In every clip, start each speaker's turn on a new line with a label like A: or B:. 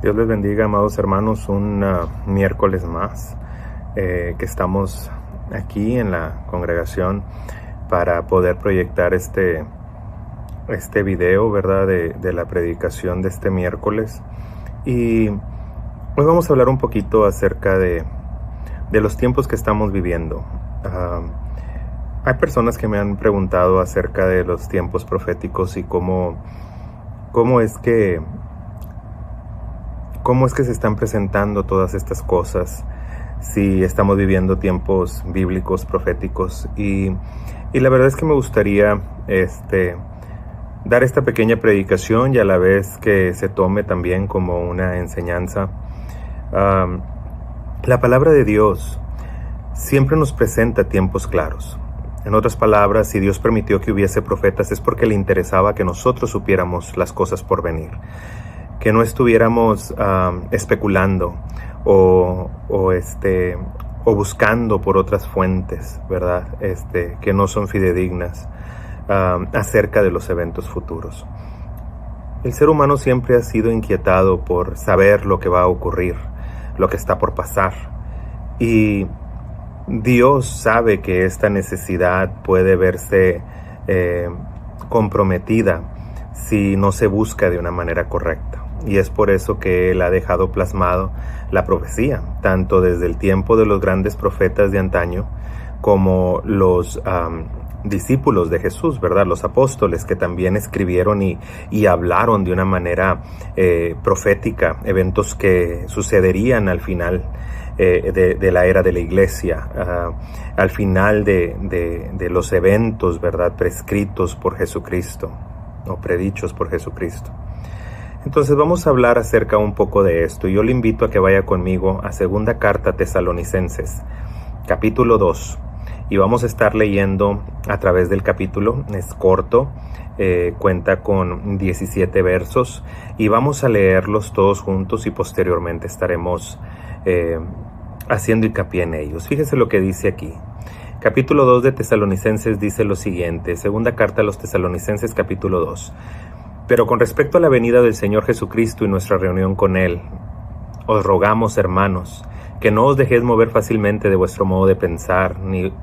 A: Dios les bendiga, amados hermanos, un miércoles más que estamos aquí en la congregación para poder proyectar este video, ¿verdad? De la predicación de este miércoles. Y hoy vamos a hablar un poquito acerca de los tiempos que estamos viviendo. Hay personas que me han preguntado acerca de los tiempos proféticos y cómo es que se están presentando todas estas cosas, si estamos viviendo tiempos bíblicos, proféticos. Y la verdad es que me gustaría dar esta pequeña predicación y a la vez que se tome también como una enseñanza. La palabra de Dios siempre nos presenta tiempos claros. En otras palabras, si Dios permitió que hubiese profetas es porque le interesaba que nosotros supiéramos las cosas por venir, que no estuviéramos especulando o buscando por otras fuentes, ¿verdad? Que no son fidedignas acerca de los eventos futuros. El ser humano siempre ha sido inquietado por saber lo que va a ocurrir, lo que está por pasar. Y Dios sabe que esta necesidad puede verse comprometida si no se busca de una manera correcta. Y es por eso que Él ha dejado plasmado la profecía, tanto desde el tiempo de los grandes profetas de antaño, como los discípulos de Jesús, ¿verdad? Los apóstoles que también escribieron y hablaron de una manera profética, eventos que sucederían al final de la era de la iglesia, al final de los eventos, ¿verdad? Prescritos por Jesucristo, o predichos por Jesucristo. Entonces vamos a hablar acerca un poco de esto. Yo le invito a que vaya conmigo a Segunda Carta a Tesalonicenses, capítulo 2. Y vamos a estar leyendo a través del capítulo. Es corto, cuenta con 17 versos. Y vamos a leerlos todos juntos y posteriormente estaremos haciendo hincapié en ellos. Fíjese lo que dice aquí. Capítulo 2 de Tesalonicenses dice lo siguiente. Segunda Carta a los Tesalonicenses, capítulo 2. Pero con respecto a la venida del Señor Jesucristo y nuestra reunión con Él, os rogamos, hermanos, que no os dejéis mover fácilmente de vuestro modo de pensar, ni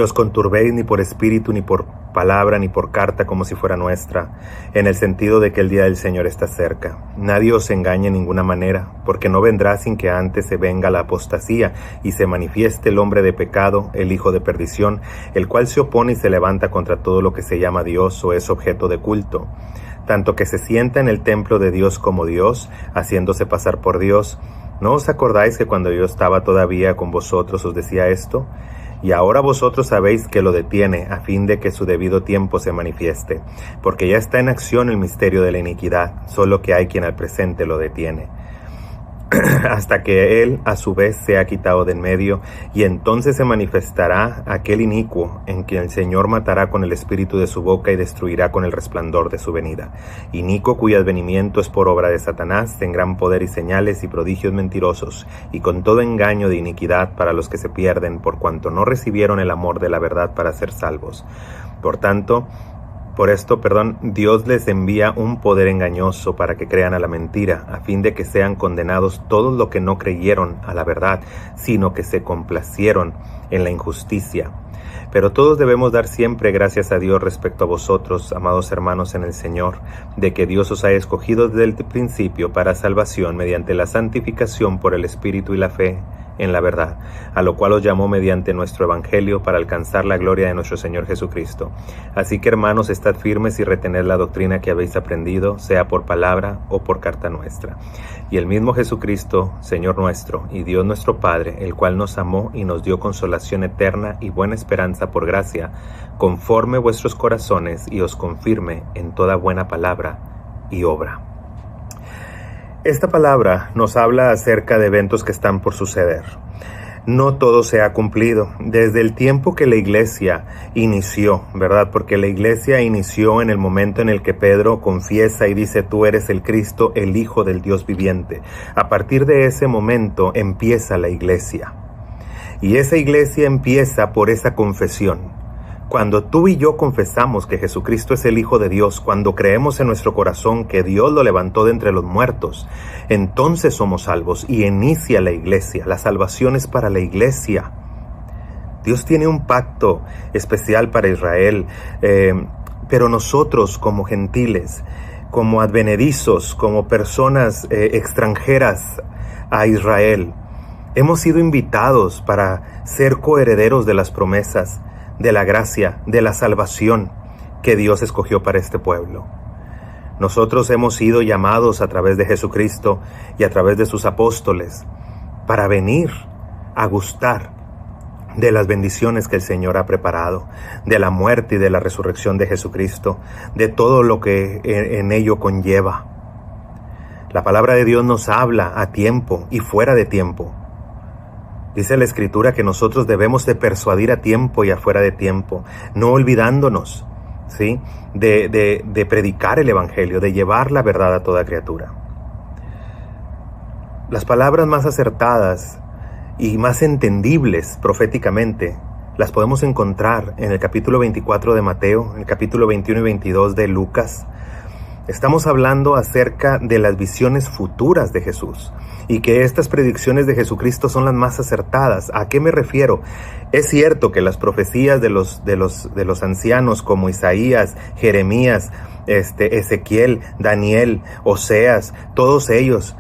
A: os conturbéis ni por espíritu, ni por palabra, ni por carta como si fuera nuestra, en el sentido de que el día del Señor está cerca. Nadie os engañe en ninguna manera, porque no vendrá sin que antes se venga la apostasía y se manifieste el hombre de pecado, el hijo de perdición, el cual se opone y se levanta contra todo lo que se llama Dios o es objeto de culto, tanto que se sienta en el templo de Dios como Dios, haciéndose pasar por Dios. ¿No os acordáis que cuando yo estaba todavía con vosotros os decía esto? Y ahora vosotros sabéis que lo detiene, a fin de que su debido tiempo se manifieste, porque ya está en acción el misterio de la iniquidad, solo que hay quien al presente lo detiene, hasta que él a su vez sea quitado de en medio, y entonces se manifestará aquel inicuo, en quien el Señor matará con el espíritu de su boca y destruirá con el resplandor de su venida. Inicuo cuyo advenimiento es por obra de Satanás, en gran poder y señales y prodigios mentirosos, y con todo engaño de iniquidad para los que se pierden, por cuanto no recibieron el amor de la verdad para ser salvos. Por esto, Dios les envía un poder engañoso para que crean a la mentira, a fin de que sean condenados todos los que no creyeron a la verdad, sino que se complacieron en la injusticia. Pero todos debemos dar siempre gracias a Dios respecto a vosotros, amados hermanos en el Señor, de que Dios os ha escogido desde el principio para salvación mediante la santificación por el Espíritu y la fe en la verdad, a lo cual os llamó mediante nuestro Evangelio para alcanzar la gloria de nuestro Señor Jesucristo. Así que, hermanos, estad firmes y retened la doctrina que habéis aprendido, sea por palabra o por carta nuestra. Y el mismo Jesucristo, Señor nuestro, y Dios nuestro Padre, el cual nos amó y nos dio consolación eterna y buena esperanza por gracia, conforme vuestros corazones y os confirme en toda buena palabra y obra. Esta palabra nos habla acerca de eventos que están por suceder. No todo se ha cumplido. Desde el tiempo que la iglesia inició, ¿verdad? Porque la iglesia inició en el momento en el que Pedro confiesa y dice: tú eres el Cristo, el Hijo del Dios viviente. A partir de ese momento empieza la iglesia. Y esa iglesia empieza por esa confesión. Cuando tú y yo confesamos que Jesucristo es el Hijo de Dios, cuando creemos en nuestro corazón que Dios lo levantó de entre los muertos, entonces somos salvos y inicia la iglesia. La salvación es para la iglesia. Dios tiene un pacto especial para Israel, pero nosotros como gentiles, como advenedizos, como personas extranjeras a Israel, hemos sido invitados para ser coherederos de las promesas, de la gracia, de la salvación que Dios escogió para este pueblo. Nosotros hemos sido llamados a través de Jesucristo y a través de sus apóstoles para venir a gustar de las bendiciones que el Señor ha preparado, de la muerte y de la resurrección de Jesucristo, de todo lo que en ello conlleva. La palabra de Dios nos habla a tiempo y fuera de tiempo. Dice la Escritura que nosotros debemos de persuadir a tiempo y afuera de tiempo, no olvidándonos, ¿sí?, de predicar el Evangelio, de llevar la verdad a toda criatura. Las palabras más acertadas y más entendibles proféticamente las podemos encontrar en el capítulo 24 de Mateo, en el capítulo 21 y 22 de Lucas. Estamos hablando acerca de las visiones futuras de Jesús y que estas predicciones de Jesucristo son las más acertadas. ¿A qué me refiero? Es cierto que las profecías de los ancianos como Isaías, Jeremías, Ezequiel, Daniel, Oseas, todos ellos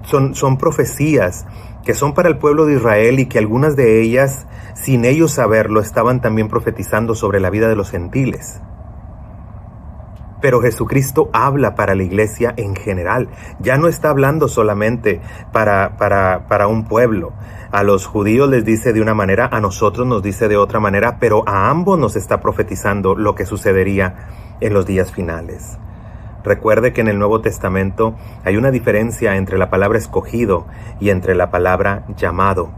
A: son profecías que son para el pueblo de Israel y que algunas de ellas, sin ellos saberlo, estaban también profetizando sobre la vida de los gentiles. Pero Jesucristo habla para la iglesia en general. Ya no está hablando solamente para un pueblo. A los judíos les dice de una manera, a nosotros nos dice de otra manera, pero a ambos nos está profetizando lo que sucedería en los días finales. Recuerde que en el Nuevo Testamento hay una diferencia entre la palabra escogido y entre la palabra llamado,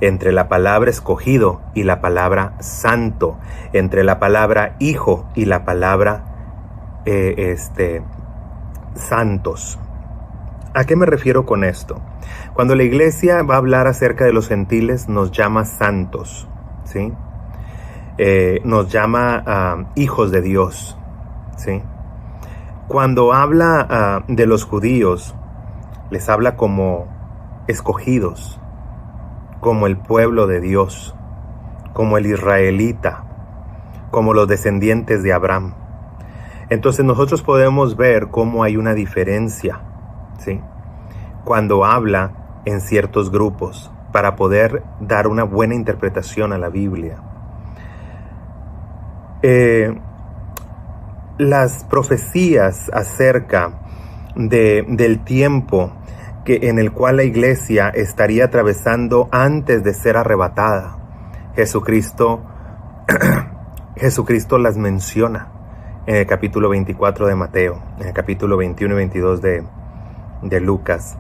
A: entre la palabra escogido y la palabra santo, entre la palabra hijo y la palabra santos. ¿A qué me refiero con esto? Cuando la iglesia va a hablar acerca de los gentiles, nos llama santos, ¿sí? Nos llama hijos de Dios, ¿sí? Cuando habla de los judíos, les habla como escogidos, como el pueblo de Dios, como el israelita, como los descendientes de Abraham. Entonces nosotros podemos ver cómo hay una diferencia, ¿sí?, cuando habla en ciertos grupos, para poder dar una buena interpretación a la Biblia. Las profecías acerca del tiempo en el cual la iglesia estaría atravesando antes de ser arrebatada, Jesucristo las menciona en el capítulo 24 de Mateo, en el capítulo 21 y 22 de Lucas,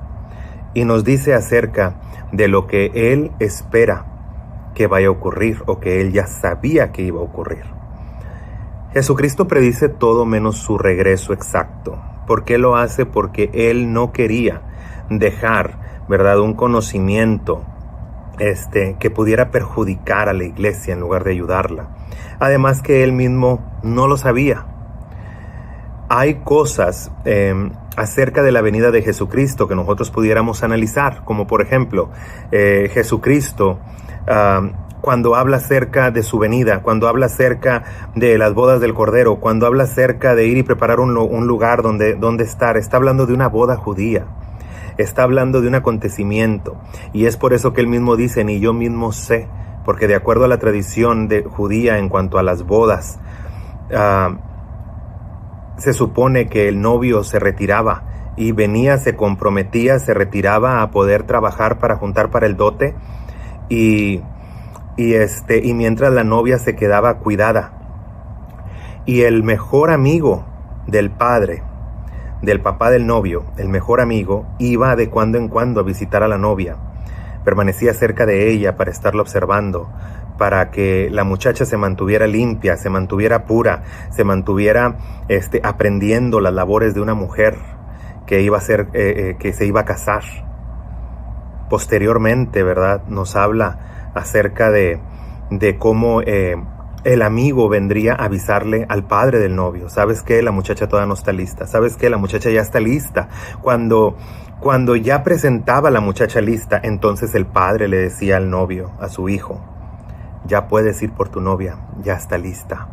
A: y nos dice acerca de lo que Él espera que vaya a ocurrir, o que Él ya sabía que iba a ocurrir. Jesucristo predice todo menos su regreso exacto. ¿Por qué lo hace? Porque Él no quería dejar, ¿verdad?, un conocimiento que pudiera perjudicar a la iglesia en lugar de ayudarla. Además que Él mismo no lo sabía. Hay cosas acerca de la venida de Jesucristo que nosotros pudiéramos analizar, como por ejemplo, Jesucristo, cuando habla acerca de su venida, cuando habla acerca de las bodas del Cordero, cuando habla acerca de ir y preparar un lugar donde estar, está hablando de una boda judía, está hablando de un acontecimiento, y es por eso que él mismo dice, ni yo mismo sé, porque de acuerdo a la tradición judía en cuanto a las bodas, se supone que el novio se retiraba y venía, se comprometía, se retiraba a poder trabajar para juntar para el dote, y mientras la novia se quedaba cuidada, y el mejor amigo del padre, del papá del novio, el mejor amigo, iba de cuando en cuando a visitar a la novia, permanecía cerca de ella para estarla observando, para que la muchacha se mantuviera limpia, se mantuviera pura, se mantuviera aprendiendo las labores de una mujer que iba a ser, que se iba a casar. Posteriormente, ¿verdad?, nos habla acerca de cómo el amigo vendría a avisarle al padre del novio: ¿sabes qué? La muchacha todavía no está lista. ¿Sabes qué? La muchacha ya está lista. Cuando ya presentaba a la muchacha lista, entonces el padre le decía al novio, a su hijo: ya puedes ir por tu novia, ya está lista.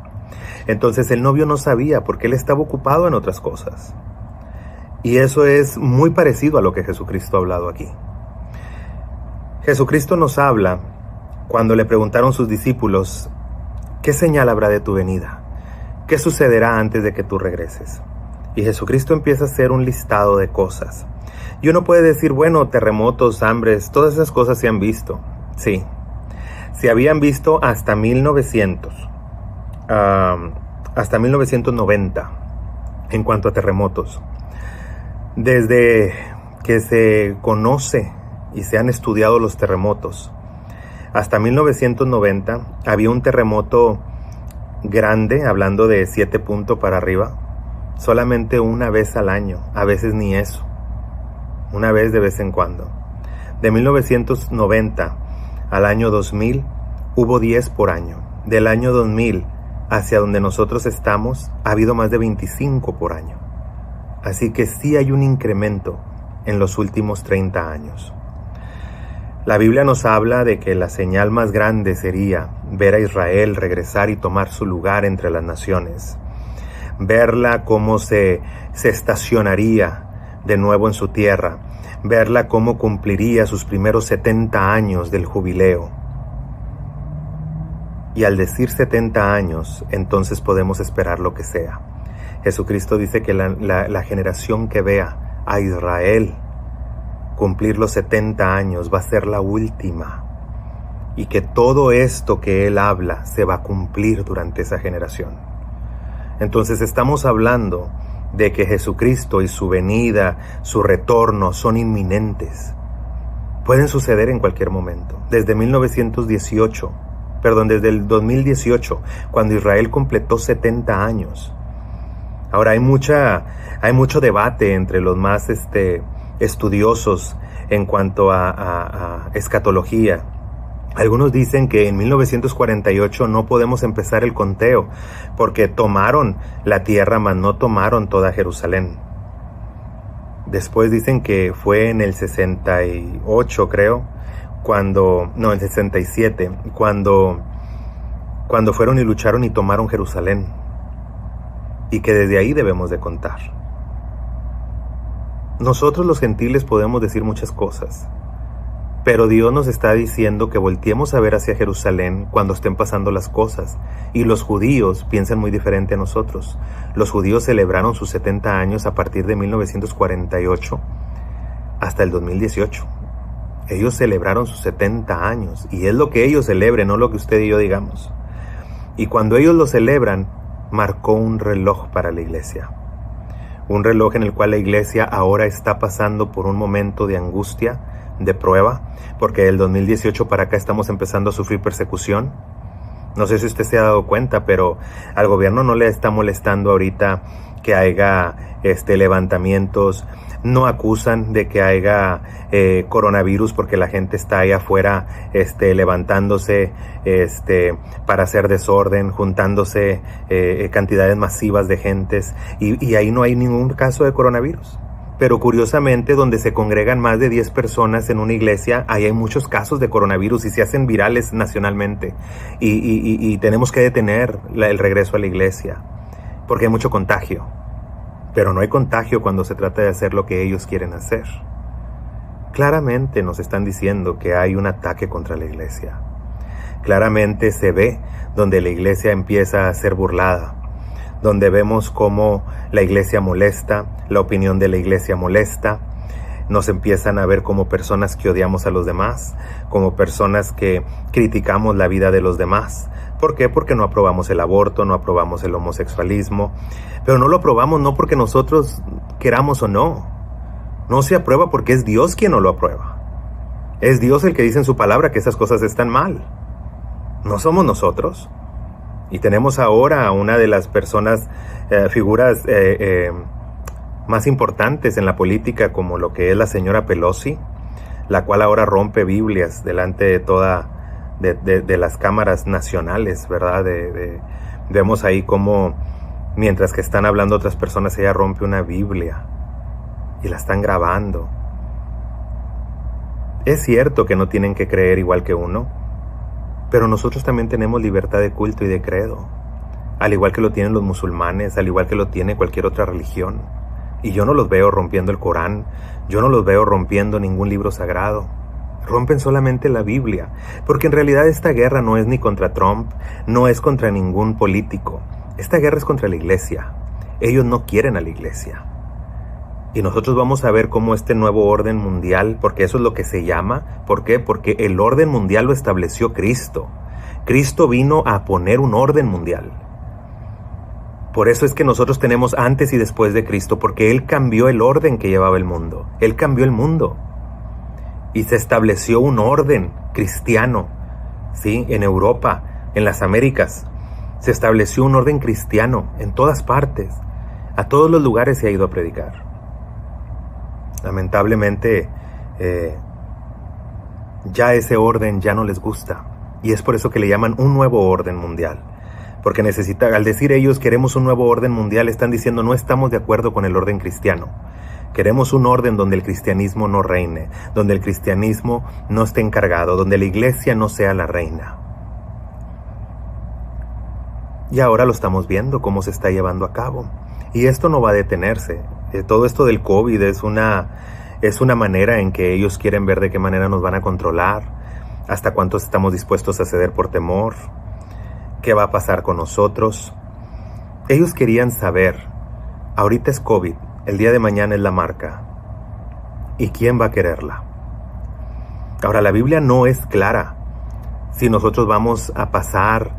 A: Entonces el novio no sabía porque él estaba ocupado en otras cosas. Y eso es muy parecido a lo que Jesucristo ha hablado aquí. Jesucristo nos habla cuando le preguntaron sus discípulos: ¿qué señal habrá de tu venida? ¿Qué sucederá antes de que tú regreses? Y Jesucristo empieza a hacer un listado de cosas. Y uno puede decir, bueno, terremotos, hambres, todas esas cosas se han visto. Sí, se habían visto hasta 1990 en cuanto a terremotos. Desde que se conoce y se han estudiado los terremotos, hasta 1990 había un terremoto grande, hablando de 7 puntos para arriba, solamente una vez al año, a veces ni eso, una vez de vez en cuando. De 1990 al año 2000 hubo 10 por año. Del año 2000 hacia donde nosotros estamos ha habido más de 25 por año. Así que sí hay un incremento en los últimos 30 años. La Biblia nos habla de que la señal más grande sería ver a Israel regresar y tomar su lugar entre las naciones. Verla cómo se estacionaría de nuevo en su tierra. Verla cómo cumpliría sus primeros 70 años del jubileo. Y al decir 70 años, entonces podemos esperar lo que sea. Jesucristo dice que la generación que vea a Israel cumplir los 70 años va a ser la última, y que todo esto que Él habla se va a cumplir durante esa generación. Entonces estamos hablando de que Jesucristo y su venida, su retorno son inminentes. Pueden suceder en cualquier momento. Desde el 2018, cuando Israel completó 70 años. Ahora hay mucho debate entre los más estudiosos en cuanto a escatología. Algunos dicen que en 1948 no podemos empezar el conteo porque tomaron la tierra, mas no tomaron toda Jerusalén. Después dicen que fue en el 68, creo, el 67, cuando fueron y lucharon y tomaron Jerusalén, y que desde ahí debemos de contar. Nosotros los gentiles podemos decir muchas cosas, pero Dios nos está diciendo que volteemos a ver hacia Jerusalén cuando estén pasando las cosas, y los judíos piensan muy diferente a nosotros. Los judíos celebraron sus 70 años a partir de 1948 hasta el 2018. Ellos celebraron sus 70 años, y es lo que ellos celebren, no lo que usted y yo digamos. Y cuando ellos lo celebran, marcó un reloj para la iglesia. Un reloj en el cual la iglesia ahora está pasando por un momento de angustia, de prueba, porque del 2018 para acá estamos empezando a sufrir persecución. No sé si usted se ha dado cuenta, pero al gobierno no le está molestando ahorita que haya levantamientos. No acusan de que haya coronavirus porque la gente está ahí afuera levantándose para hacer desorden, juntándose cantidades masivas de gentes, y ahí no hay ningún caso de coronavirus. Pero curiosamente, donde se congregan más de 10 personas en una iglesia, ahí hay muchos casos de coronavirus y se hacen virales nacionalmente. Y tenemos que detener el regreso a la iglesia, porque hay mucho contagio. Pero no hay contagio cuando se trata de hacer lo que ellos quieren hacer. Claramente nos están diciendo que hay un ataque contra la iglesia. Claramente se ve donde la iglesia empieza a ser burlada, donde vemos cómo la iglesia molesta, la opinión de la iglesia molesta, nos empiezan a ver como personas que odiamos a los demás, como personas que criticamos la vida de los demás. ¿Por qué? Porque no aprobamos el aborto, no aprobamos el homosexualismo, pero no lo aprobamos no porque nosotros queramos o no. No se aprueba porque es Dios quien no lo aprueba. Es Dios el que dice en su palabra que esas cosas están mal. No somos nosotros. Y tenemos ahora a una de las figuras más importantes en la política, como lo que es la señora Pelosi, la cual ahora rompe Biblias delante de de las cámaras nacionales, ¿verdad? Vemos ahí cómo mientras que están hablando otras personas, ella rompe una Biblia y la están grabando. Es cierto que no tienen que creer igual que uno, pero nosotros también tenemos libertad de culto y de credo, al igual que lo tienen los musulmanes, al igual que lo tiene cualquier otra religión. Y yo no los veo rompiendo el Corán, yo no los veo rompiendo ningún libro sagrado. Rompen solamente la Biblia, porque en realidad esta guerra no es ni contra Trump, no es contra ningún político. Esta guerra es contra la iglesia. Ellos no quieren a la iglesia. Y nosotros vamos a ver cómo este nuevo orden mundial, porque eso es lo que se llama. ¿Por qué? Porque el orden mundial lo estableció Cristo. Cristo vino a poner un orden mundial. Por eso es que nosotros tenemos antes y después de Cristo, porque Él cambió el orden que llevaba el mundo. Él cambió el mundo. Y se estableció un orden cristiano, ¿sí? En Europa, en las Américas. Se estableció un orden cristiano en todas partes. A todos los lugares se ha ido a predicar. Lamentablemente, ya ese orden ya no les gusta. Y es por eso que le llaman un nuevo orden mundial. Porque al decir ellos queremos un nuevo orden mundial, están diciendo no estamos de acuerdo con el orden cristiano. Queremos un orden donde el cristianismo no reine, donde el cristianismo no esté encargado, donde la iglesia no sea la reina. Y ahora lo estamos viendo cómo se está llevando a cabo. Y esto no va a detenerse. Todo esto del COVID es una manera en que ellos quieren ver de qué manera nos van a controlar, hasta cuántos estamos dispuestos a ceder por temor, qué va a pasar con nosotros. Ellos querían saber, ahorita es COVID, el día de mañana es la marca, ¿y quién va a quererla? Ahora, la Biblia no es clara si nosotros vamos a pasar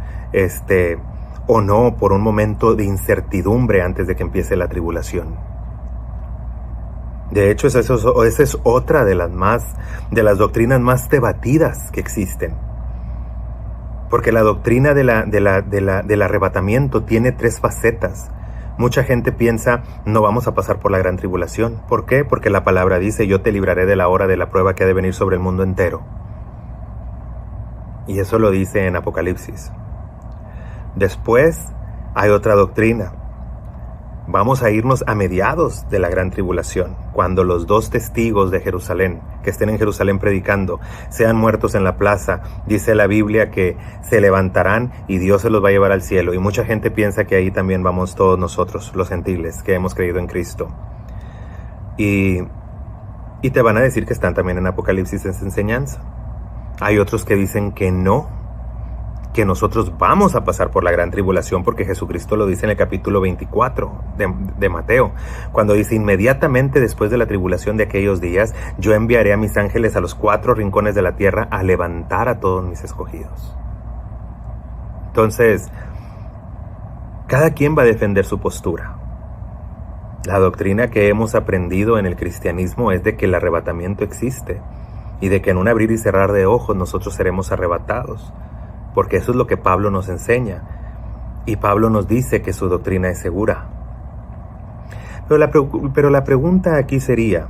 A: o no por un momento de incertidumbre antes de que empiece la tribulación. De hecho, esa es otra de las doctrinas más debatidas que existen. Porque la doctrina del arrebatamiento tiene 3 facetas. Mucha gente piensa, no vamos a pasar por la gran tribulación. ¿Por qué? Porque la palabra dice, yo te libraré de la hora de la prueba que ha de venir sobre el mundo entero. Y eso lo dice en Apocalipsis. Después hay otra doctrina. Vamos a irnos a mediados de la gran tribulación, cuando los 2 testigos de Jerusalén, que estén en Jerusalén predicando, sean muertos en la plaza. Dice la Biblia que se levantarán y Dios se los va a llevar al cielo. Y mucha gente piensa que ahí también vamos todos nosotros, los gentiles, que hemos creído en Cristo. Y te van a decir que están también en Apocalipsis esa enseñanza. Hay otros que dicen que no, que nosotros vamos a pasar por la gran tribulación, porque Jesucristo lo dice en el capítulo 24 de Mateo, cuando dice, inmediatamente después de la tribulación de aquellos días, yo enviaré a mis ángeles a los 4 rincones de la tierra a levantar a todos mis escogidos. Entonces, cada quien va a defender su postura. La doctrina que hemos aprendido en el cristianismo es de que el arrebatamiento existe, y de que en un abrir y cerrar de ojos nosotros seremos arrebatados. Porque eso es lo que Pablo nos enseña. Y Pablo nos dice que su doctrina es segura. Pero la pregunta aquí sería,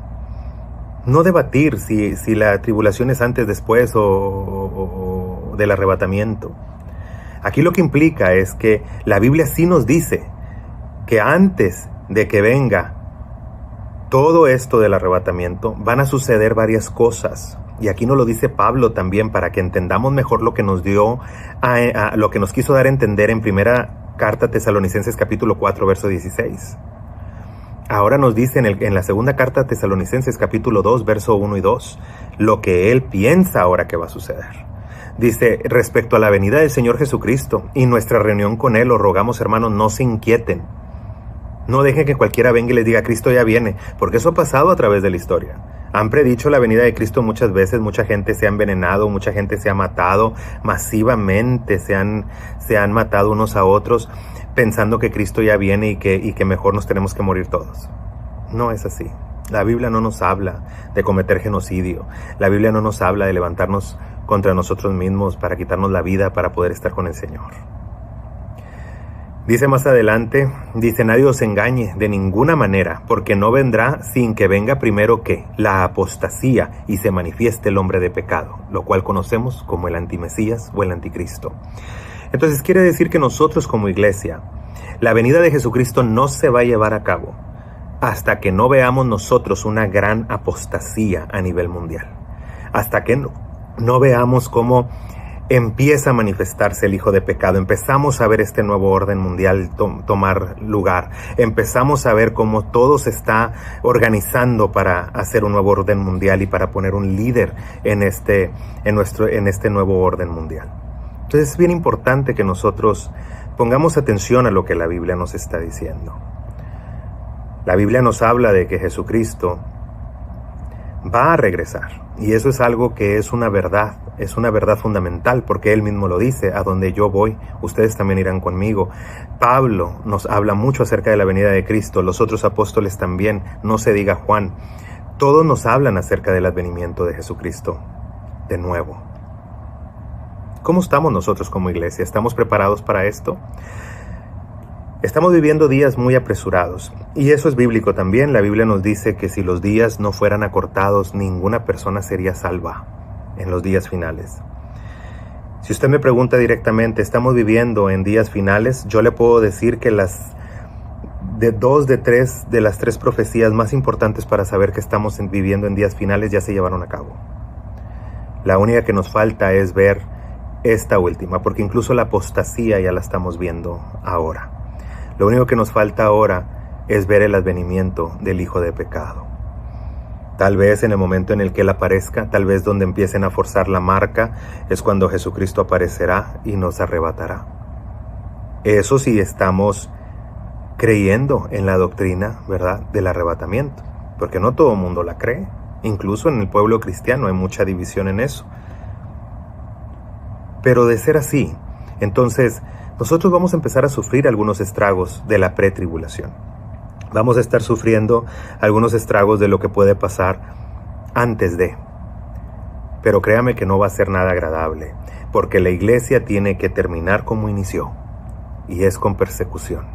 A: no debatir si la tribulación es antes, después o del arrebatamiento. Aquí lo que implica es que la Biblia sí nos dice que antes de que venga todo esto del arrebatamiento, van a suceder varias cosas. Y aquí nos lo dice Pablo también, para que entendamos mejor lo que nos dio, lo que nos quiso dar a entender en primera carta a Tesalonicenses capítulo 4, verso 16. Ahora nos dice en la segunda carta a Tesalonicenses capítulo 2, verso 1 y 2, lo que él piensa ahora que va a suceder. Dice, respecto a la venida del Señor Jesucristo y nuestra reunión con Él, os rogamos, hermanos, no se inquieten. No dejen que cualquiera venga y les diga, Cristo ya viene, porque eso ha pasado a través de la historia. Han predicho la venida de Cristo muchas veces, mucha gente se ha envenenado, mucha gente se ha matado, masivamente se han matado unos a otros, pensando que Cristo ya viene y que mejor nos tenemos que morir todos. No es así. La Biblia no nos habla de cometer genocidio. La Biblia no nos habla de levantarnos contra nosotros mismos para quitarnos la vida para poder estar con el Señor. Dice más adelante, dice, nadie os engañe de ninguna manera, porque no vendrá sin que venga primero ¿qué? La apostasía y se manifieste el hombre de pecado, lo cual conocemos como el antimesías o el anticristo. Entonces quiere decir que nosotros como iglesia, la venida de Jesucristo no se va a llevar a cabo hasta que no veamos nosotros una gran apostasía a nivel mundial. Hasta que no veamos cómo empieza a manifestarse el hijo de pecado. Empezamos a ver este nuevo orden mundial tomar lugar. Empezamos a ver cómo todo se está organizando para hacer un nuevo orden mundial y para poner un líder en este nuevo orden mundial. Entonces es bien importante que nosotros pongamos atención a lo que la Biblia nos está diciendo. La Biblia nos habla de que Jesucristo va a regresar. Y eso es algo que es una verdad fundamental, porque Él mismo lo dice, a donde yo voy, ustedes también irán conmigo. Pablo nos habla mucho acerca de la venida de Cristo, los otros apóstoles también, no se diga Juan. Todos nos hablan acerca del advenimiento de Jesucristo de nuevo. ¿Cómo estamos nosotros como iglesia? ¿Estamos preparados para esto? Estamos viviendo días muy apresurados, y eso es bíblico también. La Biblia nos dice que si los días no fueran acortados, ninguna persona sería salva en los días finales. Si usted me pregunta directamente, ¿estamos viviendo en días finales? Yo le puedo decir que dos de las tres profecías más importantes para saber que estamos viviendo en días finales ya se llevaron a cabo. La única que nos falta es ver esta última, porque incluso la apostasía ya la estamos viendo ahora. Lo único que nos falta ahora es ver el advenimiento del hijo de pecado. Tal vez en el momento en el que Él aparezca, tal vez donde empiecen a forzar la marca, es cuando Jesucristo aparecerá y nos arrebatará. Eso sí estamos creyendo en la doctrina, ¿verdad?, del arrebatamiento, porque no todo el mundo la cree. Incluso en el pueblo cristiano hay mucha división en eso. Pero de ser así, entonces nosotros vamos a empezar a sufrir algunos estragos de la pretribulación. Vamos a estar sufriendo algunos estragos de lo que puede pasar antes de. Pero créame que no va a ser nada agradable, porque la iglesia tiene que terminar como inició, y es con persecución.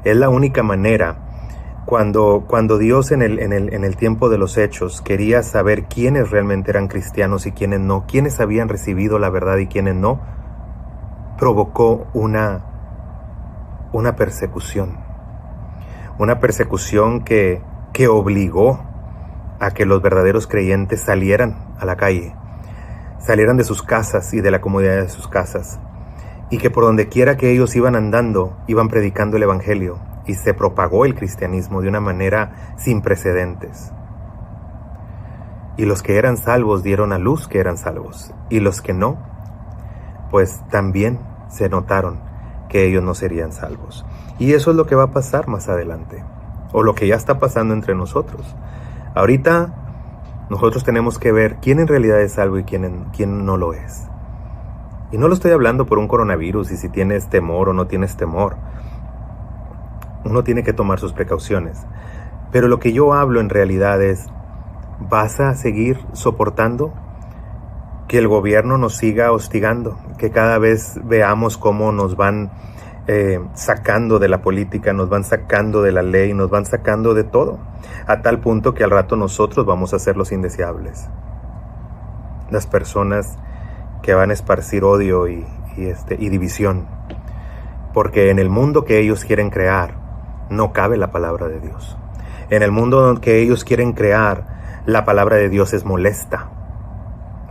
A: Es la única manera. Cuando Dios en el tiempo de los Hechos quería saber quiénes realmente eran cristianos y quiénes no, quiénes habían recibido la verdad y quiénes no, provocó una persecución. Una persecución que obligó a que los verdaderos creyentes salieran a la calle, salieran de sus casas y de la comodidad de sus casas, y que por donde quiera que ellos iban andando, iban predicando el evangelio, y se propagó el cristianismo de una manera sin precedentes. Y los que eran salvos dieron a luz que eran salvos, y los que no, pues también se notaron que ellos no serían salvos. Y eso es lo que va a pasar más adelante, o lo que ya está pasando entre nosotros. Ahorita nosotros tenemos que ver quién en realidad es salvo y quién no lo es. Y no lo estoy hablando por un coronavirus y si tienes temor o no tienes temor. Uno tiene que tomar sus precauciones. Pero lo que yo hablo en realidad es, ¿vas a seguir soportando que el gobierno nos siga hostigando? Que cada vez veamos cómo nos van sacando de la política, nos van sacando de la ley, nos van sacando de todo, a tal punto que al rato nosotros vamos a ser los indeseables. Las personas que van a esparcir odio y división. Porque en el mundo que ellos quieren crear, no cabe la palabra de Dios. En el mundo que ellos quieren crear, la palabra de Dios es molesta.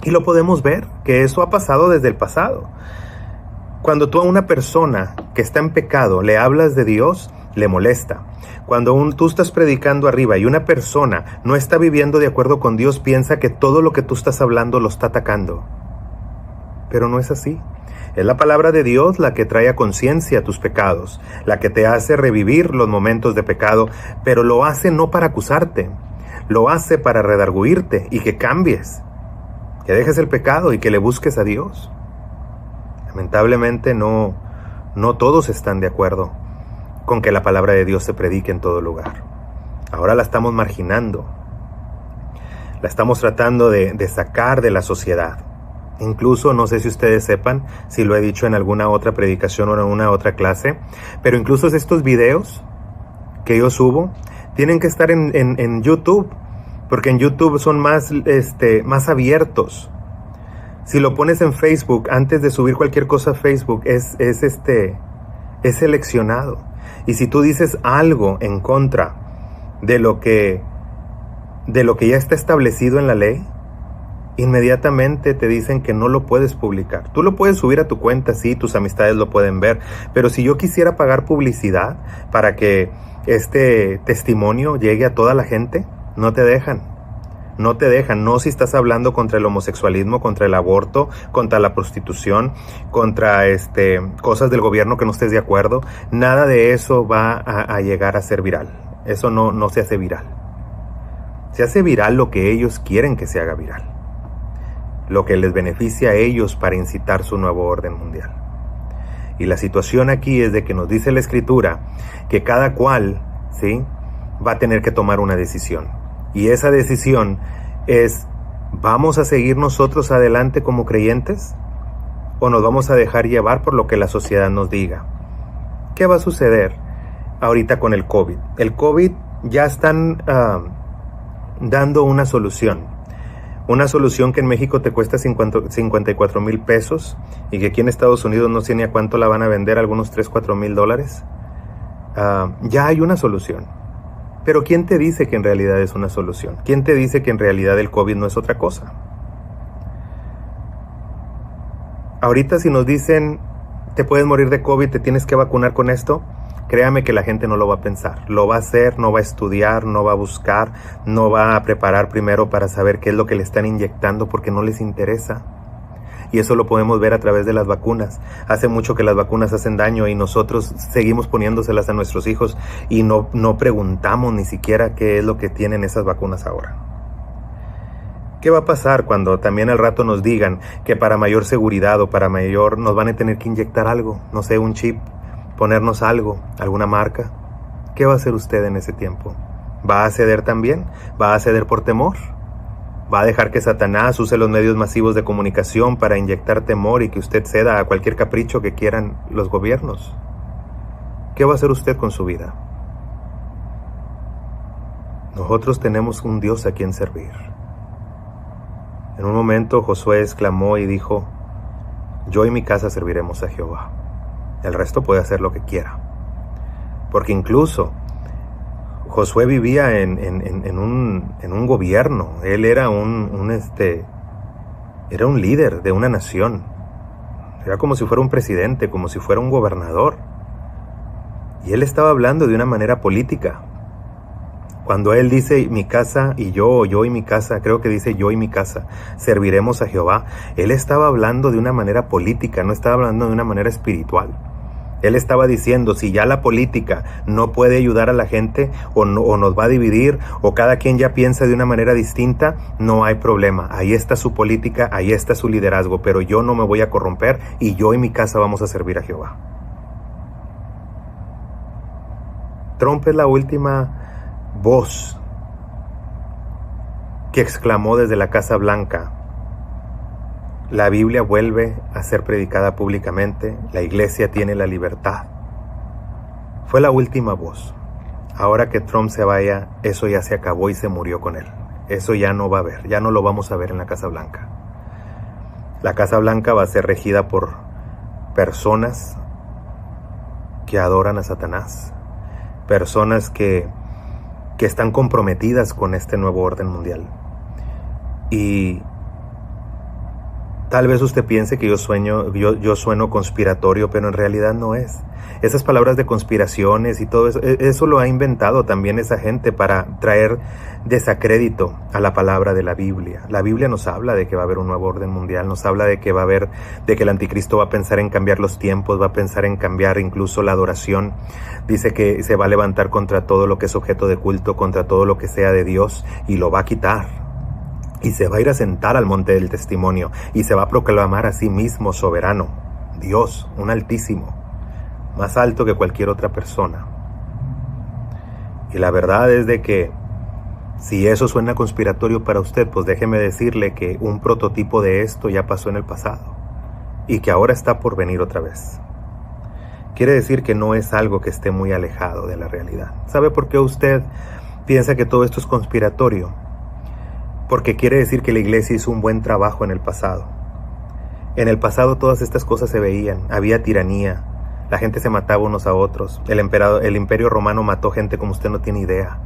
A: Y lo podemos ver, que eso ha pasado desde el pasado. Cuando tú a una persona que está en pecado le hablas de Dios, le molesta. Cuando tú estás predicando arriba y una persona no está viviendo de acuerdo con Dios, piensa que todo lo que tú estás hablando lo está atacando. Pero no es así. Es la palabra de Dios la que trae a conciencia tus pecados, la que te hace revivir los momentos de pecado, pero lo hace no para acusarte, lo hace para redarguirte y que cambies, que dejes el pecado y que le busques a Dios. Lamentablemente no todos están de acuerdo con que la palabra de Dios se predique en todo lugar. Ahora la estamos marginando, la estamos tratando de sacar de la sociedad. Incluso, no sé si ustedes sepan, si lo he dicho en alguna otra predicación o en una otra clase, pero incluso estos videos que yo subo tienen que estar en YouTube, porque en YouTube son más abiertos. Si lo pones en Facebook, antes de subir cualquier cosa a Facebook, es seleccionado. Y si tú dices algo en contra de lo que ya está establecido en la ley, inmediatamente te dicen que no lo puedes publicar. Tú lo puedes subir a tu cuenta, sí, tus amistades lo pueden ver, pero si yo quisiera pagar publicidad para que este testimonio llegue a toda la gente, no te dejan. No te dejan, no si estás hablando contra el homosexualismo, contra el aborto, contra la prostitución, contra cosas del gobierno que no estés de acuerdo. Nada de eso va a llegar a ser viral. Eso no se hace viral. Se hace viral lo que ellos quieren que se haga viral. Lo que les beneficia a ellos para incitar su nuevo orden mundial. Y la situación aquí es de que nos dice la Escritura que cada cual, ¿sí?, va a tener que tomar una decisión. Y esa decisión es, ¿vamos a seguir nosotros adelante como creyentes? ¿O nos vamos a dejar llevar por lo que la sociedad nos diga? ¿Qué va a suceder ahorita con el COVID? El COVID ya están dando una solución. Una solución que en México te cuesta 54,000 pesos y que aquí en Estados Unidos no sé ni a cuánto la van a vender, algunos 3-4 mil dólares. Ya hay una solución. Pero ¿quién te dice que en realidad es una solución? ¿Quién te dice que en realidad el COVID no es otra cosa? Ahorita si nos dicen, te puedes morir de COVID, te tienes que vacunar con esto, créame que la gente no lo va a pensar. Lo va a hacer, no va a estudiar, no va a buscar, no va a preparar primero para saber qué es lo que le están inyectando porque no les interesa. Y eso lo podemos ver a través de las vacunas. Hace mucho que las vacunas hacen daño y nosotros seguimos poniéndoselas a nuestros hijos y no preguntamos ni siquiera qué es lo que tienen esas vacunas ahora. ¿Qué va a pasar cuando también al rato nos digan que para mayor seguridad o para mayor nos van a tener que inyectar algo? No sé, un chip, ponernos algo, alguna marca. ¿Qué va a hacer usted en ese tiempo? ¿Va a ceder también? ¿Va a ceder por temor? ¿Va a dejar que Satanás use los medios masivos de comunicación para inyectar temor y que usted ceda a cualquier capricho que quieran los gobiernos? ¿Qué va a hacer usted con su vida? Nosotros tenemos un Dios a quien servir. En un momento Josué exclamó y dijo, yo y mi casa serviremos a Jehová. El resto puede hacer lo que quiera. Porque incluso Josué vivía en un gobierno. Él era era un líder de una nación. Era como si fuera un presidente, como si fuera un gobernador. Y él estaba hablando de una manera política. Cuando él dice mi casa y yo, o yo y mi casa, creo que dice yo y mi casa, serviremos a Jehová. Él estaba hablando de una manera política, no estaba hablando de una manera espiritual. Él estaba diciendo, si ya la política no puede ayudar a la gente o nos va a dividir o cada quien ya piensa de una manera distinta, no hay problema. Ahí está su política, ahí está su liderazgo, pero yo no me voy a corromper y yo y mi casa vamos a servir a Jehová. Trump es la última voz que exclamó desde la Casa Blanca, la Biblia vuelve a ser predicada públicamente, la iglesia tiene la libertad. Fue la última voz. Ahora que Trump se vaya, eso ya se acabó y se murió con él. Eso ya no va a haber, ya no lo vamos a ver en la Casa Blanca. La Casa Blanca va a ser regida por personas que adoran a Satanás, personas que están comprometidas con este nuevo orden mundial. Y tal vez usted piense que yo sueno conspiratorio, pero en realidad no es. Esas palabras de conspiraciones y todo eso lo ha inventado también esa gente para traer desacrédito a la palabra de la Biblia. La Biblia nos habla de que va a haber un nuevo orden mundial, nos habla de que el anticristo va a pensar en cambiar los tiempos, va a pensar en cambiar incluso la adoración. Dice que se va a levantar contra todo lo que es objeto de culto, contra todo lo que sea de Dios y lo va a quitar. Y se va a ir a sentar al monte del testimonio y se va a proclamar a sí mismo soberano, Dios, un altísimo, más alto que cualquier otra persona. Y la verdad es de que Si eso suena conspiratorio para usted, pues déjeme decirle que un prototipo de esto ya pasó en el pasado y que ahora está por venir otra vez. Quiere decir que no es algo que esté muy alejado de la realidad. ¿Sabe por qué usted piensa que todo esto es conspiratorio? Porque quiere decir que la iglesia hizo un buen trabajo en el pasado. En el pasado todas estas cosas se veían, había tiranía, la gente se mataba unos a otros, el imperio romano mató gente como usted no tiene idea,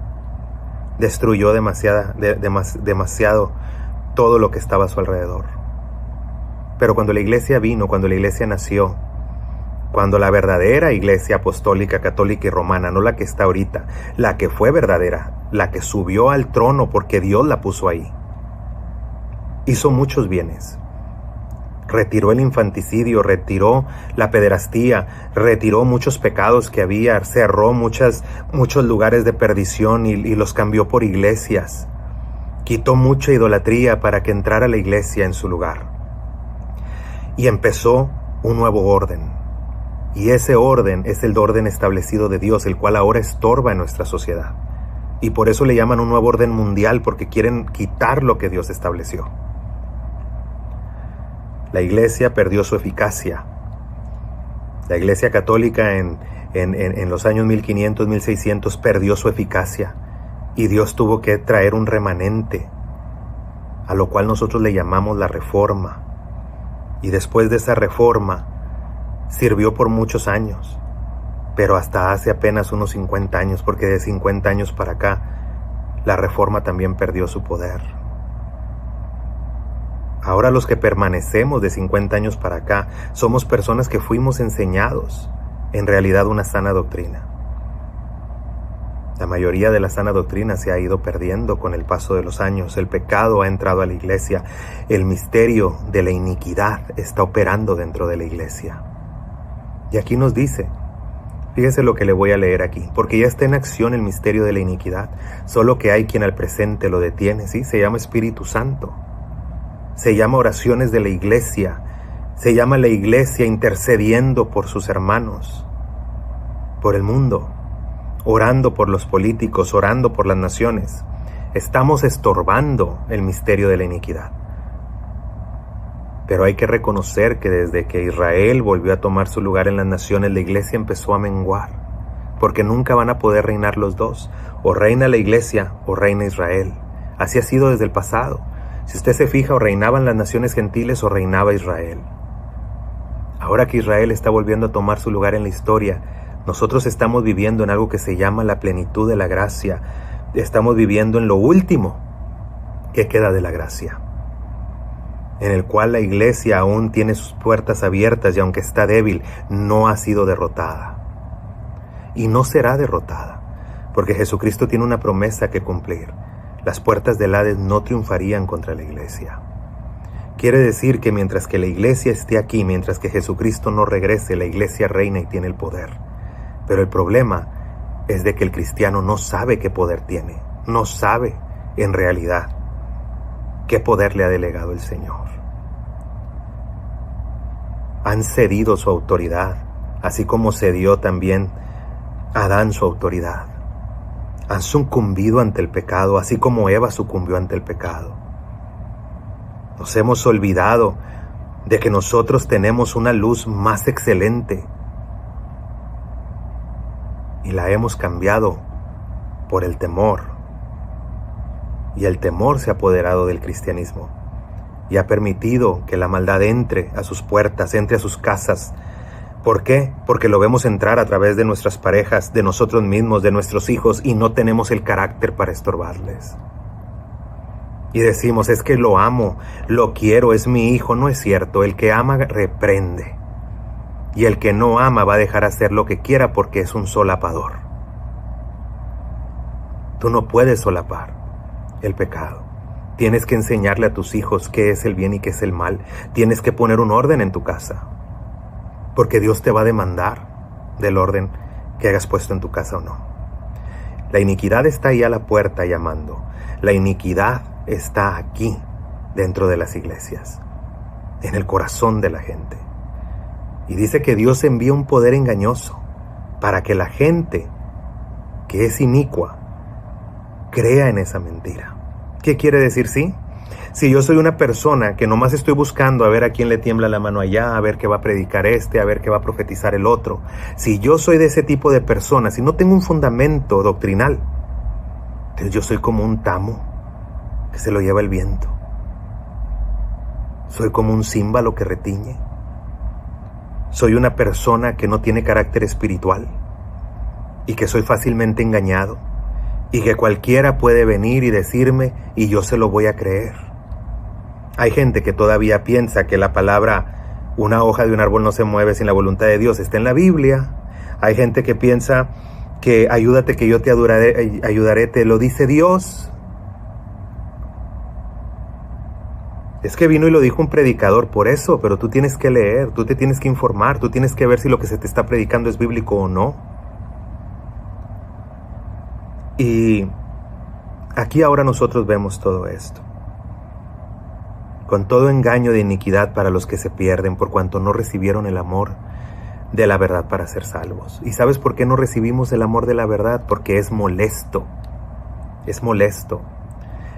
A: destruyó demasiado todo lo que estaba a su alrededor. Pero cuando la iglesia vino, cuando la iglesia nació, cuando la verdadera iglesia apostólica, católica y romana, no la que está ahorita, la que fue verdadera, la que subió al trono porque Dios la puso ahí, hizo muchos bienes. Retiró el infanticidio, retiró la pederastía, retiró muchos pecados que había, cerró muchos lugares de perdición y los cambió por iglesias. Quitó mucha idolatría para que entrara la iglesia en su lugar. Y empezó un nuevo orden. Y ese orden es el orden establecido de Dios, el cual ahora estorba en nuestra sociedad. Y por eso le llaman un nuevo orden mundial, porque quieren quitar lo que Dios estableció. La iglesia perdió su eficacia. La iglesia católica en los años 1500, 1600 perdió su eficacia y Dios tuvo que traer un remanente, a lo cual nosotros le llamamos la reforma. Y después de esa reforma sirvió por muchos años, pero hasta hace apenas unos 50 años, porque de 50 años para acá la reforma también perdió su poder. Ahora los que permanecemos de 50 años para acá somos personas que fuimos enseñados en realidad una sana doctrina. La mayoría de la sana doctrina se ha ido perdiendo con el paso de los años. El pecado ha entrado a la iglesia. El misterio de la iniquidad está operando dentro de la iglesia. Y aquí nos dice, fíjese lo que le voy a leer aquí, porque ya está en acción el misterio de la iniquidad, solo que hay quien al presente lo detiene, ¿sí? Se llama Espíritu Santo. Se llama oraciones de la iglesia, se llama la iglesia intercediendo por sus hermanos, por el mundo, orando por los políticos, orando por las naciones. Estamos estorbando el misterio de la iniquidad. Pero hay que reconocer que desde que Israel volvió a tomar su lugar en las naciones, la iglesia empezó a menguar, porque nunca van a poder reinar los dos, o reina la iglesia o reina Israel. Así ha sido desde el pasado. Si usted se fija, o reinaban las naciones gentiles o reinaba Israel. Ahora que Israel está volviendo a tomar su lugar en la historia, nosotros estamos viviendo en algo que se llama la plenitud de la gracia. Estamos viviendo en lo último que queda de la gracia, en el cual la iglesia aún tiene sus puertas abiertas y aunque está débil, no ha sido derrotada. Y no será derrotada, porque Jesucristo tiene una promesa que cumplir. Las puertas del Hades no triunfarían contra la iglesia. Quiere decir que mientras que la iglesia esté aquí, mientras que Jesucristo no regrese, la iglesia reina y tiene el poder. Pero el problema es de que el cristiano no sabe qué poder tiene, no sabe en realidad qué poder le ha delegado el Señor. Han cedido su autoridad, así como cedió también Adán su autoridad. Han sucumbido ante el pecado, así como Eva sucumbió ante el pecado. Nos hemos olvidado de que nosotros tenemos una luz más excelente y la hemos cambiado por el temor. Y el temor se ha apoderado del cristianismo y ha permitido que la maldad entre a sus puertas, entre a sus casas. ¿Por qué? Porque lo vemos entrar a través de nuestras parejas, de nosotros mismos, de nuestros hijos, y no tenemos el carácter para estorbarles. Y decimos, es que lo amo, lo quiero, es mi hijo. No es cierto. El que ama reprende, y el que no ama va a dejar hacer lo que quiera porque es un solapador. Tú no puedes solapar el pecado. Tienes que enseñarle a tus hijos qué es el bien y qué es el mal. Tienes que poner un orden en tu casa, porque Dios te va a demandar del orden que hayas puesto en tu casa o no. La iniquidad está ahí a la puerta llamando. La iniquidad está aquí, dentro de las iglesias, en el corazón de la gente. Y dice que Dios envía un poder engañoso para que la gente que es inicua crea en esa mentira. ¿Qué quiere decir sí? Si yo soy una persona que nomás estoy buscando a ver a quién le tiembla la mano allá, a ver qué va a predicar este, a ver qué va a profetizar el otro, si yo soy de ese tipo de personas y no tengo un fundamento doctrinal, entonces yo soy como un tamo que se lo lleva el viento. Soy como un címbalo que retiñe. Soy una persona que no tiene carácter espiritual y que soy fácilmente engañado y que cualquiera puede venir y decirme y yo se lo voy a creer. Hay gente que todavía piensa que la palabra una hoja de un árbol no se mueve sin la voluntad de Dios está en la Biblia. Hay gente que piensa que ayúdate que yo te ayudaré, te lo dice Dios. Es que vino y lo dijo un predicador por eso, pero tú tienes que leer, tú te tienes que informar, tú tienes que ver si lo que se te está predicando es bíblico o no. Y aquí ahora nosotros vemos todo esto. Con todo engaño de iniquidad para los que se pierden por cuanto no recibieron el amor de la verdad para ser salvos. ¿Y sabes por qué no recibimos el amor de la verdad? Porque es molesto. Es molesto.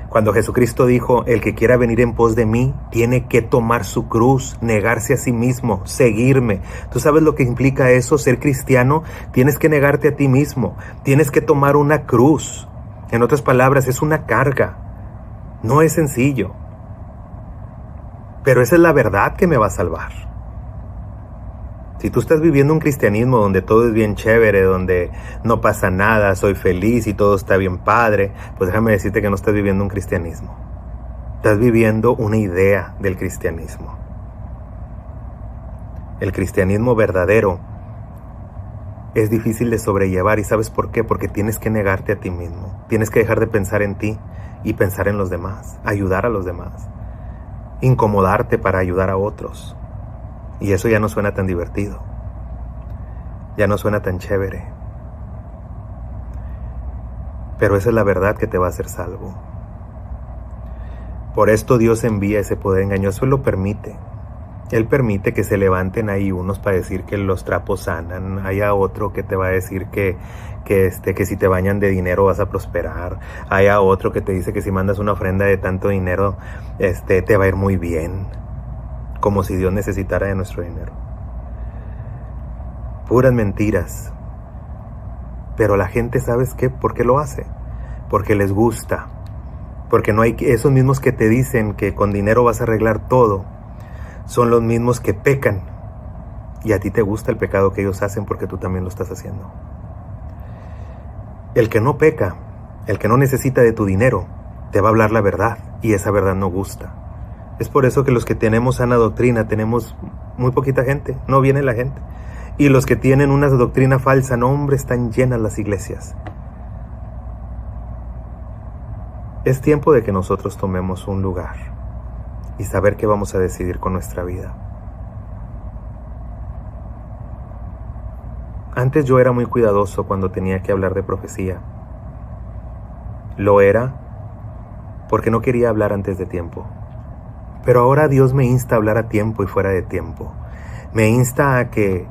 A: Cuando Jesucristo dijo, el que quiera venir en pos de mí, tiene que tomar su cruz, negarse a sí mismo, seguirme. ¿Tú sabes lo que implica eso? Ser cristiano, tienes que negarte a ti mismo, tienes que tomar una cruz. En otras palabras, es una carga. No es sencillo. Pero esa es la verdad que me va a salvar. Si tú estás viviendo un cristianismo donde todo es bien chévere, donde no pasa nada, soy feliz y todo está bien padre, pues déjame decirte que no estás viviendo un cristianismo. Estás viviendo una idea del cristianismo. El cristianismo verdadero es difícil de sobrellevar. ¿Y sabes por qué? Porque tienes que negarte a ti mismo. Tienes que dejar de pensar en ti y pensar en los demás, ayudar a los demás, incomodarte para ayudar a otros. Y eso ya no suena tan divertido. Ya no suena tan chévere. Pero esa es la verdad que te va a hacer salvo. Por esto Dios envía ese poder engañoso. Él lo permite. Él permite que se levanten ahí unos para decir que los trapos sanan. Haya otro que te va a decir que si te bañan de dinero vas a prosperar. Haya otro que te dice que si mandas una ofrenda de tanto dinero, te va a ir muy bien. Como si Dios necesitara de nuestro dinero. Puras mentiras. Pero la gente, ¿sabes qué? ¿Por qué lo hace? Porque les gusta. Porque no hay esos mismos que te dicen que con dinero vas a arreglar todo. Son los mismos que pecan. Y a ti te gusta el pecado que ellos hacen porque tú también lo estás haciendo. El que no peca, el que no necesita de tu dinero, te va a hablar la verdad. Y esa verdad no gusta. Es por eso que los que tenemos sana doctrina tenemos muy poquita gente, no viene la gente. Y los que tienen una doctrina falsa, no hombre, están llenas las iglesias. Es tiempo de que nosotros tomemos un lugar y saber qué vamos a decidir con nuestra vida. Antes yo era muy cuidadoso cuando tenía que hablar de profecía. Lo era porque no quería hablar antes de tiempo. Pero ahora Dios me insta a hablar a tiempo y fuera de tiempo. Me insta a que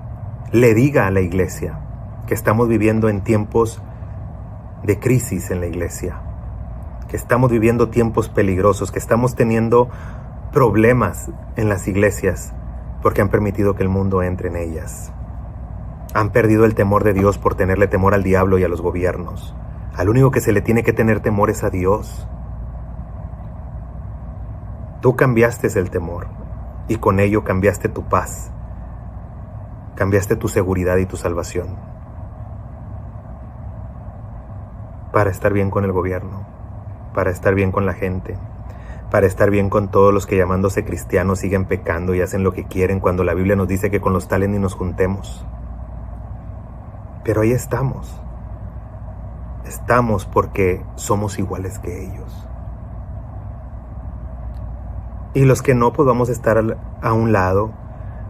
A: le diga a la iglesia que estamos viviendo en tiempos de crisis en la iglesia, que estamos viviendo tiempos peligrosos, que estamos teniendo problemas en las iglesias porque han permitido que el mundo entre en ellas. Han perdido el temor de Dios por tenerle temor al diablo y a los gobiernos. Al único que se le tiene que tener temor es a Dios. Tú cambiaste el temor y con ello cambiaste tu paz, cambiaste tu seguridad y tu salvación para estar bien con el gobierno, para estar bien con la gente, para estar bien con todos los que llamándose cristianos siguen pecando y hacen lo que quieren cuando la Biblia nos dice que con los tales ni nos juntemos. Pero ahí estamos. Estamos porque somos iguales que ellos. Y los que no, pues vamos a estar a un lado,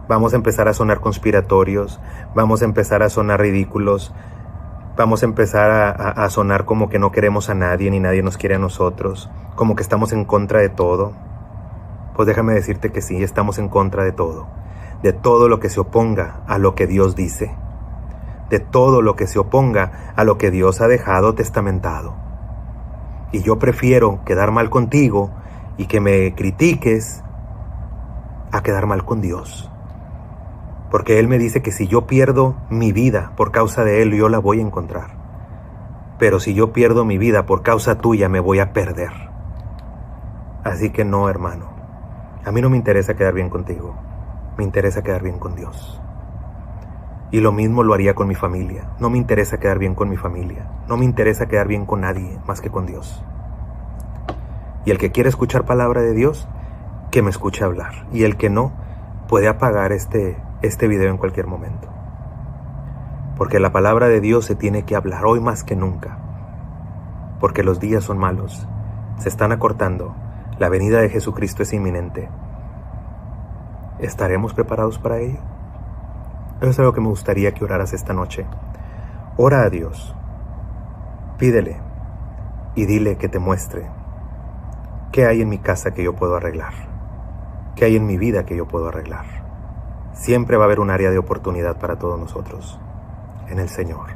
A: vamos a empezar a sonar conspiratorios, vamos a empezar a sonar ridículos, vamos a empezar a sonar como que no queremos a nadie ni nadie nos quiere a nosotros, como que estamos en contra de todo. Pues déjame decirte que sí, estamos en contra de todo lo que se oponga a lo que Dios dice, de todo lo que se oponga a lo que Dios ha dejado testamentado. Y yo prefiero quedar mal contigo y que me critiques a quedar mal con Dios. Porque Él me dice que si yo pierdo mi vida por causa de Él, yo la voy a encontrar. Pero si yo pierdo mi vida por causa tuya, me voy a perder. Así que no, hermano. A mí no me interesa quedar bien contigo. Me interesa quedar bien con Dios. Y lo mismo lo haría con mi familia. No me interesa quedar bien con mi familia. No me interesa quedar bien con nadie más que con Dios. Y el que quiere escuchar palabra de Dios, que me escuche hablar. Y el que no, puede apagar este video en cualquier momento. Porque la palabra de Dios se tiene que hablar hoy más que nunca. Porque los días son malos. Se están acortando. La venida de Jesucristo es inminente. ¿Estaremos preparados para ello? Eso es algo que me gustaría que oraras esta noche. Ora a Dios. Pídele y dile que te muestre qué hay en mi casa que yo puedo arreglar. Qué hay en mi vida que yo puedo arreglar. Siempre va a haber un área de oportunidad para todos nosotros. En el Señor.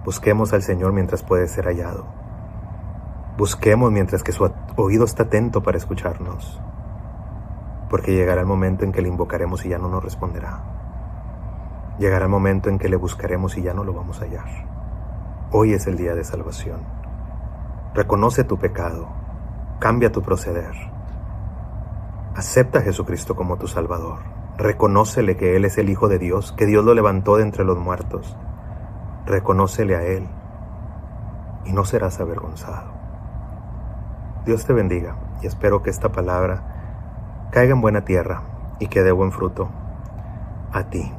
A: Busquemos al Señor mientras puede ser hallado. Busquemos mientras que su oído está atento para escucharnos. Porque llegará el momento en que le invocaremos y ya no nos responderá. Llegará el momento en que le buscaremos y ya no lo vamos a hallar. Hoy es el día de salvación. Reconoce tu pecado. Cambia tu proceder. Acepta a Jesucristo como tu Salvador. Reconócele que Él es el Hijo de Dios, que Dios lo levantó de entre los muertos. Reconócele a Él y no serás avergonzado. Dios te bendiga y espero que esta palabra caiga en buena tierra y que dé buen fruto a ti.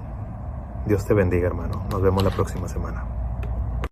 A: Dios te bendiga, hermano. Nos vemos la próxima semana.